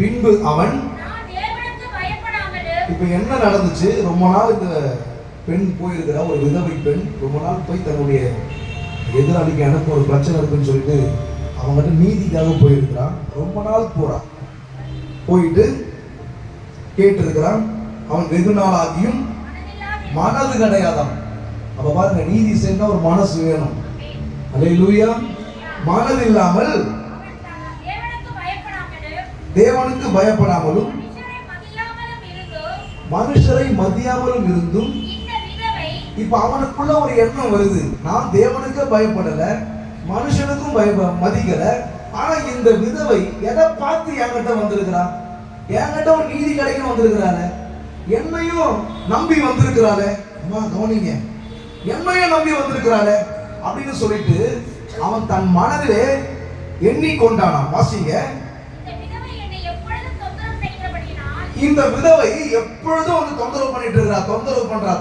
பின்பு அவன் இப்ப என்ன நடந்துச்சு? ரொம்ப நாள் இந்த பெண் போயிருக்கிறா, ஒரு விதவை பெண் ரொம்ப நாள் போய் தன்னுடைய எதிராளிக்கு எனக்கு ஒரு பிரச்சனை இருக்குன்னு சொல்லிட்டு அவங்ககிட்ட நீதிக்காக போயிருக்கிறான். ரொம்ப நாள் போறான், போயிட்டு கேட்டு இருக்கிறான். அவன் வெகு நாள் ஆகியும் மனது கிடையாதான். அப்ப பாருங்க, நீதி செய்ய ஒரு மனசு வேணும். அல்லேலூயா. மனது இல்லாமல் தேவனுக்கு பயப்படாமலும் மனுஷரை மதியாமலும் இருந்தும் இப்ப அவனுக்குள்ள ஒரு எண்ணம் வருது, நான் தேவனுக்கு பயப்படல, மனுஷனுக்கும் மதிக்கல. ஆனா இந்த விதவை எதை பார்த்து என்கிட்ட வந்திருக்கிறா? என்கிட்ட ஒரு நீதி கிடைக்கும் வந்திருக்கிறாள், என்னையும் நம்பி வந்திருக்கிறாள். அம்மா கவனிங்க, என்னையும் நம்பி வந்திருக்கிறாள் அப்படின்னு சொல்லிட்டு அவன் தன் மனதிலே எண்ணிக்கொண்டானான். வாசிங்க, இந்த விதவை எப்பொழுதும் வந்து தொந்தரவு பண்ணிட்டு இருக்கிறா, தொந்தரவு பண்றா.